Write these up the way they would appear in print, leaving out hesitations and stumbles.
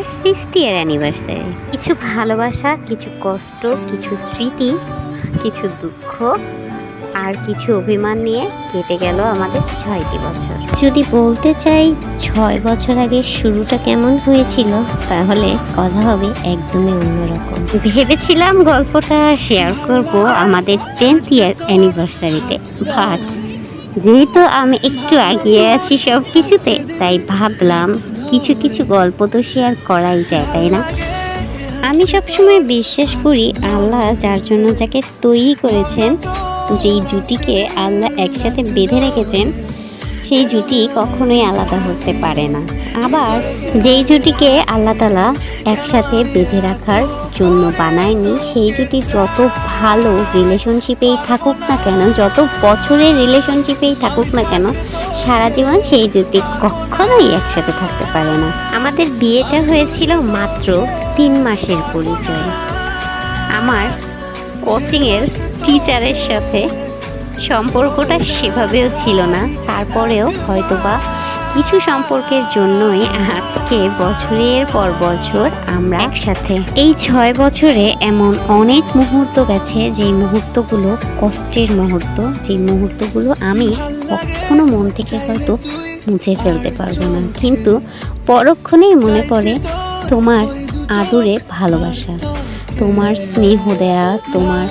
আমার 6th ইয়ার anniversary. কিছু ভালোবাসা, কিছু কষ্ট, কিছু স্মৃতি, কিছু দুঃখ আর কিছু অভিমান নিয়ে কেটে গেল আমাদের 6টি বছর। যদি বলতে চাই 6 বছর আগে শুরুটা কেমন হয়েছিল, তাহলে কথা হবে একদমই অন্যরকম। ভেবেছিলাম গল্পটা শেয়ার করব আমাদের 10th ইয়ার অ্যানিভার্সারিতে, বাট যেহেতু আমি একটু এগিয়ে আছি সব কিছুতে, তাই ভাবলাম কিছু কিছু গল্প তো শেয়ার করাই যায়, তাই না? আমি সবসময় বিশ্বাস করি আল্লাহ যার জন্য যাকে তৈরি করেছেন, যেই জুটিকে আল্লাহ একসাথে বেঁধে রেখেছেন, সেই জুটি কখনোই আলাদা হতে পারে না। আবার যেই জুটিকে আল্লাহ তাআলা একসাথে বেঁধে রাখার জন্য বানায়নি, সেই জুটি যত ভালো রিলেশনশিপেই থাকুক না কেন, যত বছরের রিলেশনশিপেই থাকুক না কেন, সারা জীবন সেই জুটি কখনোই একসাথে থাকতে পারে না। আমাদের বিয়েটা হয়েছিল মাত্র 3 মাসের পরিচয়। আমার কোচিংয়ের টিচারের সাথে সম্পর্কটা সেভাবেও ছিল না, তারপরেও হয়তোবা কিছু সম্পর্কের জন্যই আজকে বছরের পর বছর আমরা একসাথে। এই 6 বছরে এমন অনেক মুহূর্ত গেছে, যেই মুহূর্তগুলো কষ্টের মুহূর্ত, যেই মুহূর্তগুলো আমি কখনো মন থেকে হয়তো মুছে ফেলতে পারবো না, কিন্তু পরক্ষণেই মনে পড়ে তোমার আদরে ভালোবাসা, তোমার স্নেহ দেয়া, তোমার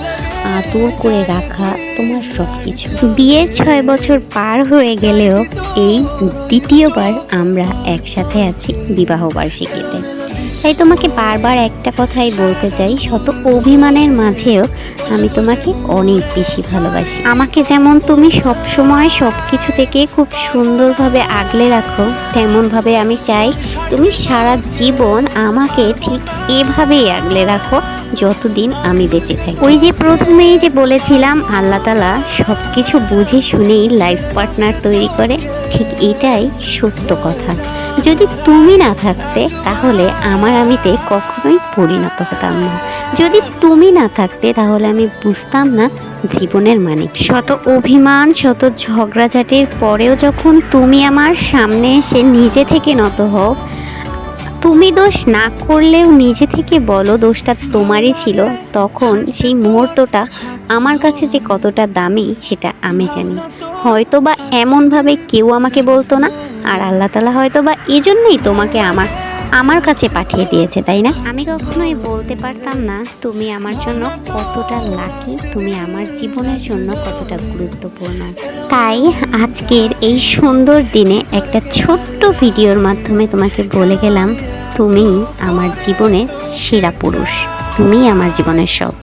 আদর করে রাখা, তোমার সব কিছু। বিয়ের 6 বছর পার হয়ে গেলেও এই দ্বিতীয়বার আমরা একসাথে আছি বিবাহ বার্ষিকীতে। তাই তোমাকে বারবার একটা কথাই বলতে চাই, শত অভিমানের মাঝেও আমি তোমাকে অনেক বেশি ভালোবাসি। আমাকে যেমন তুমি সব সময় সব কিছু থেকে খুব সুন্দরভাবে আগলে রাখো, তেমনভাবে আমি চাই তুমি সারা জীবন আমাকে ঠিক এভাবেই আগলে রাখো, যতদিন আমি বেঁচে থাকি। ওই যে প্রথমেই যে বলেছিলাম আল্লাহ তাআলা সব কিছু বুঝে শুনেই লাইফ পার্টনার তৈরি করে, ঠিক এটাই সত্য কথা। যদি তুমি না থাকতে, তাহলে আমার আমিতে কখনোই পরিণত হতাম না। যদি তুমি না থাকতে, তাহলে আমি বুঝতাম না জীবনের মানে। শত অভিমান, শত ঝগড়াঝাটির পরেও যখন তুমি আমার সামনে এসে নিজে থেকে নত হও, তুমি দোষ না করলেও নিজে থেকে বলো দোষটা তোমারই ছিল, তখন সেই মুহূর্তটা আমার কাছে যে কতটা দামি সেটা আমি জানি। হয়তো বা এমনভাবে কেউ আমাকে বলতো না, আর আল্লাহ তাআলা হয়তো বা এই জন্যই তোমাকে আমার কাছে পাঠিয়ে দিয়েছে, তাই না? আমি কখনোই বলতে পারতাম না তুমি আমার জন্য কতটা লাকি, তুমি আমার জীবনের জন্য কতটা গুরুত্বপূর্ণ। তাই আজকের এই সুন্দর দিনে একটা ছোট্ট ভিডিওর মাধ্যমে তোমাকে বলে গেলাম, তুমি আমার জীবনের সেরা পুরুষ, তুমি আমার জীবনের সব।